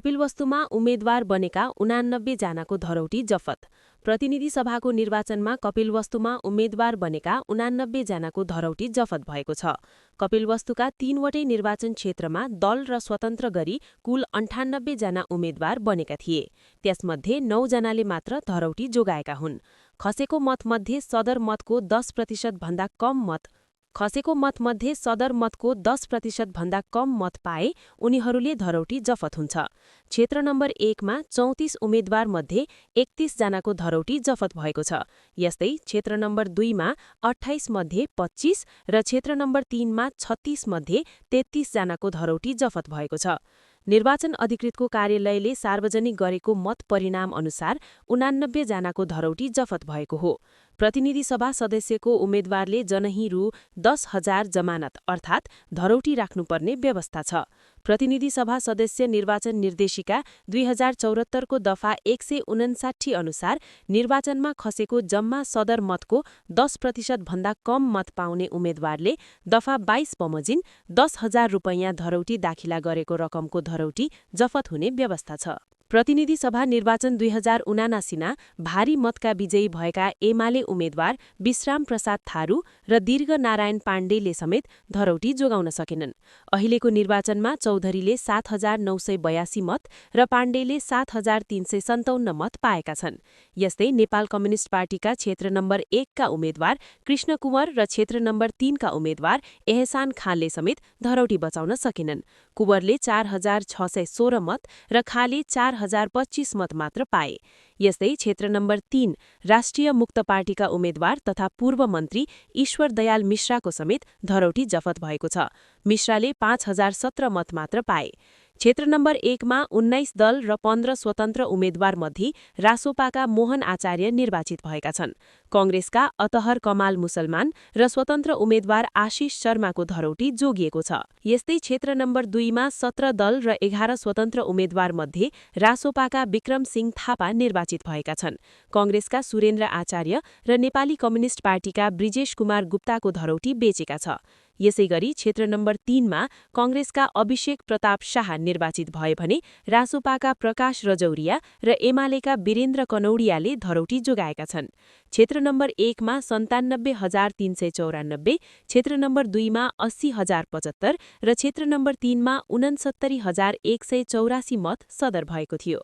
कपिलवस्तुमा उम्मेद्वार बनेका 89 जनाको धरौटी जफत। प्रतिनिधि सभाको निर्वाचनमा कपिलवस्तुमा उम्मेद्वार बनेका 89 जनाको धरौटी जफत भएको छ। कपिलवस्तुका 3वटै निर्वाचन क्षेत्रमा दल र स्वतन्त्र गरी कुल 98 जना उम्मेद्वार बनेका थिए। त्यसमध्ये 9 जनाले मात्र धरौटी जोगाएका हुन्। खसेको मतमध्ये सदर मतको 10% भन्दा कम मत पाए उनीहरूले धरौटी जफत हुन्छ। क्षेत्र नम्बर 1 मा 34 उम्मेद्वार मध्ये 31 जनाको धरौटी जफत भएको छ। यस्तै क्षेत्र नम्बर 2 मा 28 मध्ये 25 र क्षेत्र नम्बर 3 मा 36 मध्ये 33 जनाको धरौटी जफत भएको छ। निर्वाचन अधिकृतको कार्यालयले सार्वजनिक गरेको मत परिणाम अनुसार 89 जनाको धरौटी जफत भएको हो। प्रतिनिधि सभा सदस्यको उम्मेद्वारले जनही रु 10,000 जमानत अर्थात् धरौटी राख्नुपर्ने व्यवस्था छ। प्रतिनिधि सभा सदस्य निर्वाचन निर्देशिका 2074 को दफा 159 अनुसार निर्वाचनमा खसेको जम्मा सदर मतको 10% भन्दा कम मत पाउने उम्मेद्वारले दफा 22 बमोजिम 10,000 रुपैयाँ धरौटी दाखिला गरेको रकमको धरौटी जफत हुने व्यवस्था छ। प्रतिनिधि सभा निर्वाचन 2079 भारी मतका विजयी भएका एमाले उम्मेद्वार विश्राम प्रसाद थारू र दीर्घ नारायण पाण्डेले समेत धरौटी जोगाउन सकेनन्। अहिलेको निर्वाचनमा चौधरीले 7,982 मत र पाण्डेले 7,357 मत पाएका छन्। यस्तै नेपाल कम्युनिष्ट पार्टीका क्षेत्र नम्बर 1 का उम्मेद्वार कृष्ण कुँवर र क्षेत्र नम्बर 3 का उम्मेद्वार एहसान खानले समेत धरौटी बचाउन सकेनन्। कुँवरले 4,616 मत र खाले 4,025 मत मात्र पाए। यस्तै क्षेत्र नम्बर 3 राष्ट्रिय मुक्त पार्टीका उम्मेद्वार तथा पूर्व मन्त्री ईश्वर दयाल मिश्राको समेत धरौटी जफत भएको छ। मिश्राले 5,017 मत मात्र पाए। क्षेत्र नम्बर 1 मा 19 दल र 15 स्वतन्त्र उम्मेद्वार मध्ये रासोपाका मोहन आचार्य निर्वाचित भएका छन्। कंग्रेसका अतहर कमाल मुसलमान र स्वतन्त्र उम्मेद्वार आशिष शर्माको धरौटी जोगिएको छ। यस्तै क्षेत्र नम्बर 2 मा 17 दल र 11 स्वतन्त्र उम्मेद्वार मध्ये रासोपाका विक्रम सिंह थापा निर्वाचित भएका छन्। कंग्रेसका सुरेन्द्र आचार्य र नेपाली कम्युनिष्ट पार्टीका ब्रिजेश कुमार गुप्ताको धरौटी बेचेका छ। यसैगरी क्षेत्र नम्बर 3 मा कंग्रेसका अभिषेक प्रताप शाह निर्वाचित भए भने रासोपाका प्रकाश रजौरिया र एमालेका वीरेन्द्र कनौडियाले धरौटी जोगाएका छन्। क्षेत्र नम्बर 1 मा 97,394, क्षेत्र नम्बर 2 मा 80,075 र क्षेत्र नम्बर 3 मा 69,184 मत सदर भएको थियो।